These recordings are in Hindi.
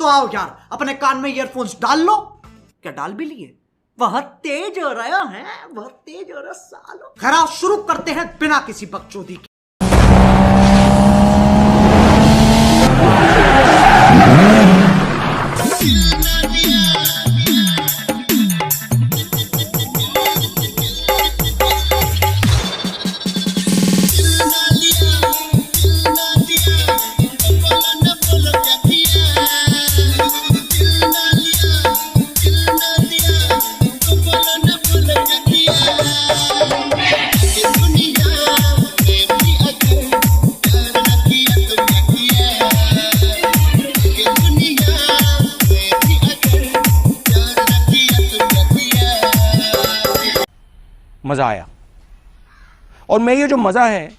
तो आओ यार अपने कान में ईयरफोन्स डाल लो। क्या डाल भी लिए? बहुत तेज हो रहा है, बहुत तेज हो रहा सालो। खैर शुरू करते हैं बिना किसी बकचोदी के। मज़ा आया और मैं ये जो मज़ा है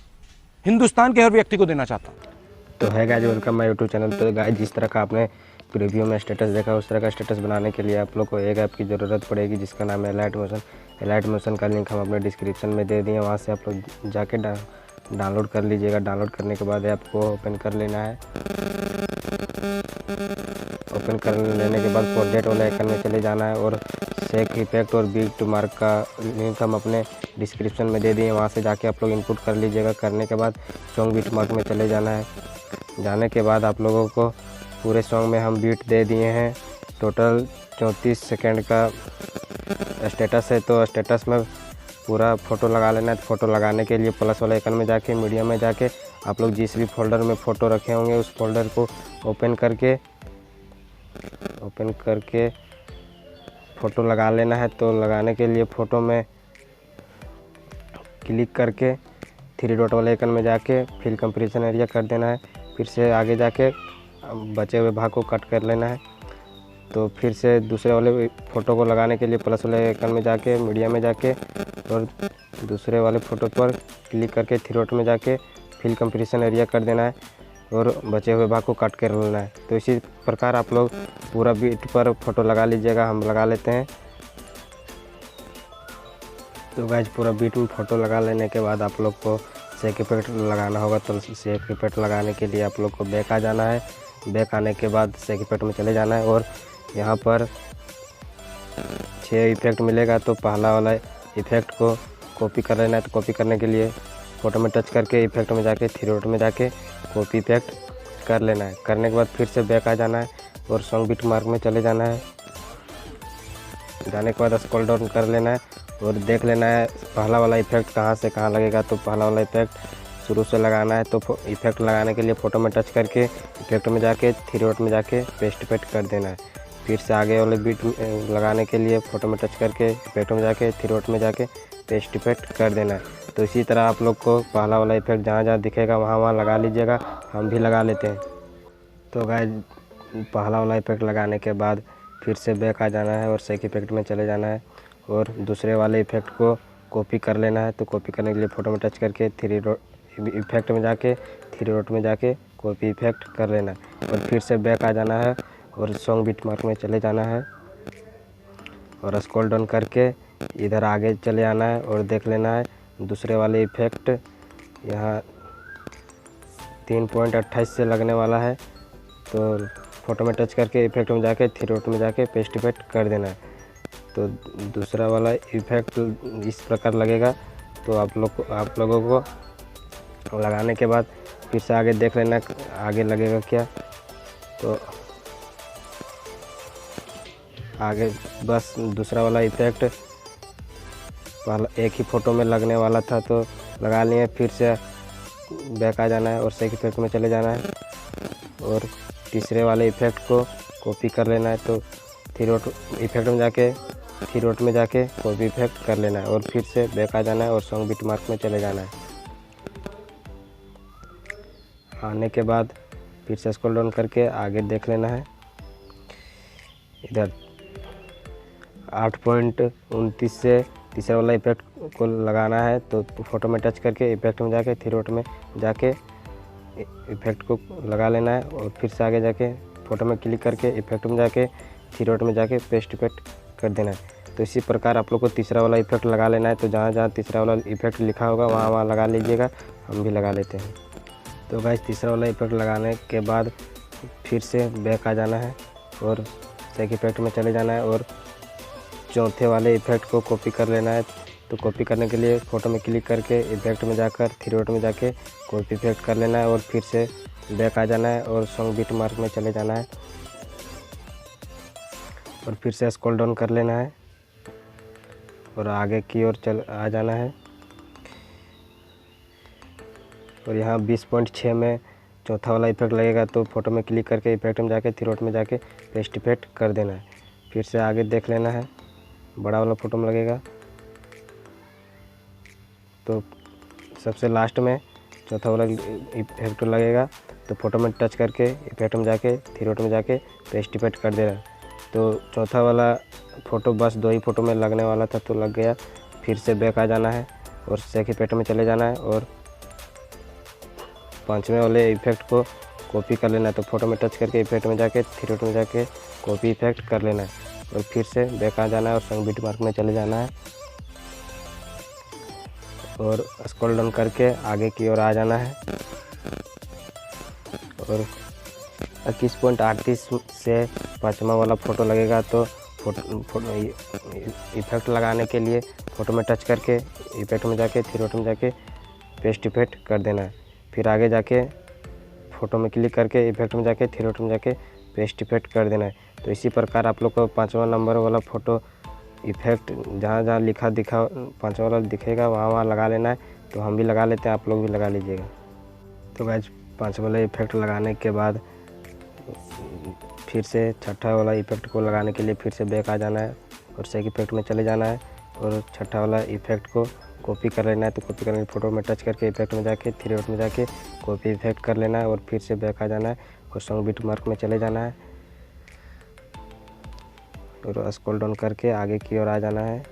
हिंदुस्तान के हर व्यक्ति को देना चाहता हूँ। तो है guys, welcome my YouTube channel. तो गाइस, जिस तरह का आपने प्रीव्यू में स्टेटस देखा उस तरह का स्टेटस बनाने के लिए आप लोग को एक ऐप की ज़रूरत पड़ेगी जिसका नाम है एलाइट मोशन। एलाइट मोशन का लिंक हम अपने डिस्क्रिप्शन में दे दिए, वहाँ से आप लोग जाके डाउनलोड कर लीजिएगा। डाउनलोड करने के बाद ऐप को ओपन कर लेना है। ओपन कर लेने के बाद प्रोजेक्ट वाले आइकन में चले जाना है और शेक इफेक्ट और बीट मार्क का लिंक हम अपने डिस्क्रिप्शन में दे दिए, वहाँ से जाके आप लोग इनपुट कर लीजिएगा। करने के बाद सॉन्ग बीट मार्क में चले जाना है। जाने के बाद आप लोगों को पूरे सॉन्ग में हम बीट दे दिए हैं। टोटल 34 सेकंड का स्टेटस है, तो स्टेटस में पूरा फ़ोटो लगा लेना है। फ़ोटो लगाने के लिए प्लस वाले आइकन में जाके मीडिया में जाके आप लोग जिस भी फोल्डर में फ़ोटो रखे होंगे उस फोल्डर को ओपन करके फ़ोटो लगा लेना है। तो लगाने के लिए फ़ोटो में क्लिक करके 3 डॉट वाले आइकन में जाके फिल कंप्रेशन एरिया कर देना है। फिर से आगे जाके बचे हुए भाग को कट कर लेना है। तो फिर से दूसरे वाले फ़ोटो को लगाने के लिए प्लस वाले आइकन में जाके मीडिया में जाके और दूसरे वाले फ़ोटो पर क्लिक करके 3 डॉट में जाके फिल कंप्रेशन एरिया कर देना है और बचे हुए भाग को कट कर लेना है। तो इसी प्रकार आप लोग पूरा बीट पर फ़ोटो लगा लीजिएगा। हम लगा लेते हैं। तो गाइस, पूरा बीट में फ़ोटो लगा लेने के बाद आप लोग को शेक इफेक्ट लगाना होगा। तो शेक इफेक्ट लगाने के लिए आप लोग को बैक आ जाना है। बैक आने के बाद शेक इफेक्ट में चले जाना है और यहाँ पर 6 इफेक्ट मिलेगा। तो पहला वाला इफेक्ट को कॉपी कर लेना है। तो कॉपी करने के लिए फ़ोटो में टच करके इफेक्ट में जाके 3 डॉट में जाके कॉपी इफेक्ट कर लेना है। करने के बाद फिर से बैक आ जाना है और सॉन्ग बीट मार्क में चले जाना है। जाने के बाद स्क्रॉल डाउन कर लेना है और देख लेना है पहला वाला इफेक्ट कहाँ से कहाँ लगेगा। तो पहला वाला इफेक्ट शुरू से लगाना है। तो इफेक्ट लगाने के लिए फ़ोटो में टच करके इफेक्ट में जाके 3 डॉट में जाके पेस्ट इफेक्ट कर देना है। फिर से आगे वाले बीट लगाने के लिए फ़ोटो में टच करके इफेक्ट में जाके 3 डॉट में जाके पेस्ट इफेक्ट कर देना है। तो इसी तरह आप लोग को पहला वाला इफेक्ट जहाँ जहाँ दिखेगा वहाँ वहाँ लगा लीजिएगा। हम भी लगा लेते हैं। तो गाइस, पहला वाला इफेक्ट लगाने के बाद फिर से बैक आ जाना है और शेक इफेक्ट में चले जाना है और दूसरे वाले इफेक्ट को कॉपी कर लेना है। तो कॉपी करने के लिए फ़ोटो में टच करके 3 डॉट इफेक्ट में जाके 3 डॉट में जाके कॉपी इफेक्ट कर लेना है और फिर से बैक आ जाना है और सॉन्ग बीट मार्क में चले जाना है और स्क्रॉल डाउन करके इधर आगे चले आना है और देख लेना है दूसरे वाले इफेक्ट यहाँ 3.28 से लगने वाला है। तो फ़ोटो में टच करके इफेक्ट में जाके 3 डॉट में जाके पेस्ट इफेक्ट कर देना है। तो दूसरा वाला इफेक्ट इस प्रकार लगेगा। तो आप लोगों को लगाने के बाद फिर से आगे देख लेना आगे लगेगा क्या। तो आगे बस दूसरा वाला इफेक्ट पहला एक ही फ़ोटो में लगने वाला था तो लगा लिए। फिर से बैक आ जाना है और शेक इफेक्ट में चले जाना है और तीसरे वाले इफेक्ट को कॉपी कर लेना है। तो 3 डॉट इफेक्ट में जाके 3 डॉट में जाके कॉपी इफेक्ट कर लेना है और फिर से बैक आ जाना है और सॉन्ग बीट मार्क में चले जाना है। आने के बाद फिर से स्क्रॉल डाउन करके आगे देख लेना है। इधर 8.29 से तीसरा वाला इफेक्ट को लगाना है। तो फ़ोटो में टच करके इफेक्ट में जाके 3 डॉट में जाके इफेक्ट को लगा लेना है और फिर से आगे जाके फ़ोटो में क्लिक करके इफेक्ट में जाके 3 डॉट में जाके पेस्ट इफेक्ट कर देना है। तो इसी प्रकार आप लोग को तीसरा वाला इफेक्ट लगा लेना है। तो जहाँ जहाँ तीसरा वाला इफेक्ट लिखा होगा वहाँ वहाँ लगा लीजिएगा। हम भी लगा लेते हैं। तो गाइस, तीसरा वाला इफेक्ट लगाने के बाद फिर से बैक आ जाना है और सेक इफेक्ट में चले जाना है और चौथे वाले इफेक्ट को कॉपी कर लेना है। तो कॉपी करने के लिए फ़ोटो में क्लिक करके इफेक्ट में जाकर थ्री डॉट में जाके कॉपी इफेक्ट कर लेना है और फिर से बैक आ जाना है और सॉन्ग बीट मार्क में चले जाना है और फिर से स्क्रॉल डाउन कर लेना है और आगे की ओर चल आ जाना है और यहाँ 20.6 में चौथा वाला इफेक्ट लगेगा। तो फ़ोटो में क्लिक करके इफेक्ट में जाके थ्री डॉट में जाके पेस्ट इफेक्ट कर देना है। फिर से आगे देख लेना है, बड़ा वाला फ़ोटो में लगेगा। तो सबसे लास्ट में चौथा वाला इफेक्ट लगेगा। तो फ़ोटो में टच करके इफेक्ट में जाके थ्री डॉट में जाके पेस्ट इफेक्ट कर देना है। तो चौथा वाला फ़ोटो बस 2 ही फ़ोटो में लगने वाला था तो लग गया। फिर से बैक आ जाना है और सेक इफेक्ट में चले जाना है और 5वें वाले इफेक्ट को कॉपी कर लेना है। तो फ़ोटो में टच करके इफेक्ट में जाके थ्री डॉट में जाके कॉपी इफेक्ट कर लेना है और फिर से बैक आ जाना है और सॉन्ग बीट मार्क में चले जाना है और स्क्रॉल डाउन करके आगे की ओर आ जाना है और 21.38 से 5वां वाला फ़ोटो लगेगा। तो इफेक्ट लगाने के लिए फ़ोटो में टच करके इफेक्ट में जाके थ्री डॉट में जाके पेस्ट इफेक्ट कर देना है। फिर आगे जाके फ़ोटो में क्लिक करके इफेक्ट में जाके थ्री डॉट में जाके पेस्ट इफेक्ट कर देना है। तो इसी प्रकार आप लोग को 5वां नंबर वाला फ़ोटो इफेक्ट जहाँ जहाँ लिखा दिखा 5वां वाला दिखेगा वहाँ वहाँ लगा लेना है। तो हम भी लगा लेते हैं, आप लोग भी लगा लीजिएगा। तो गाइस 5वां वाला इफेक्ट लगाने के बाद फिर से छठा वाला इफेक्ट को लगाने के लिए फिर से बैक आ जाना है और सेक इफेक्ट में चले जाना है और छठा वाला इफेक्ट को कॉपी कर लेना है। तो कॉपी करने के फ़ोटो में टच करके इफेक्ट में जाके थ्री डॉट में जाके कॉपी इफेक्ट कर लेना है और फिर से बैक आ जाना है और सॉन्ग बीट मार्क में चले जाना है और स्क्रॉल डाउन करके आगे की ओर आ जाना है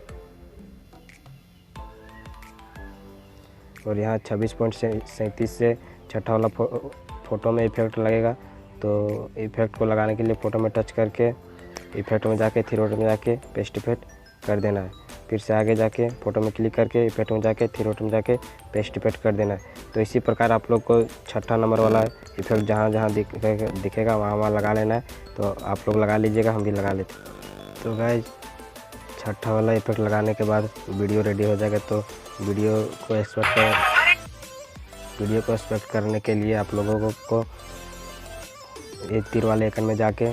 और यहाँ 26.37 से छठा वाला फ़ोटो में इफेक्ट लगेगा। तो इफेक्ट को लगाने के लिए फ़ोटो में टच करके इफेक्ट में जाके थ्री डॉट में जाके पेस्ट इफेक्ट कर देना है। फिर से आगे जाके फ़ोटो में क्लिक करके इफेक्ट में जाके थ्री डॉट में जाके पेस्ट इफेक्ट कर देना है। तो इसी प्रकार आप लोग को छठा नंबर वाला इफेक्ट जहाँ जहाँ दिखेगा वहाँ वहाँ लगा लेना है। तो आप लोग लगा लीजिएगा, हम भी लगा लेते हैं। तो गाइस छठा वाला इफेक्ट लगाने के बाद वीडियो रेडी हो जाएगा। तो वीडियो को एक्सपोर्ट करने के लिए आप लोगों को एक तीर वाले आइकन में जाके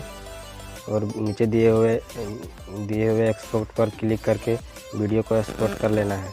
और नीचे दिए हुए एक्सपोर्ट पर क्लिक करके वीडियो को एक्सपोर्ट कर लेना है।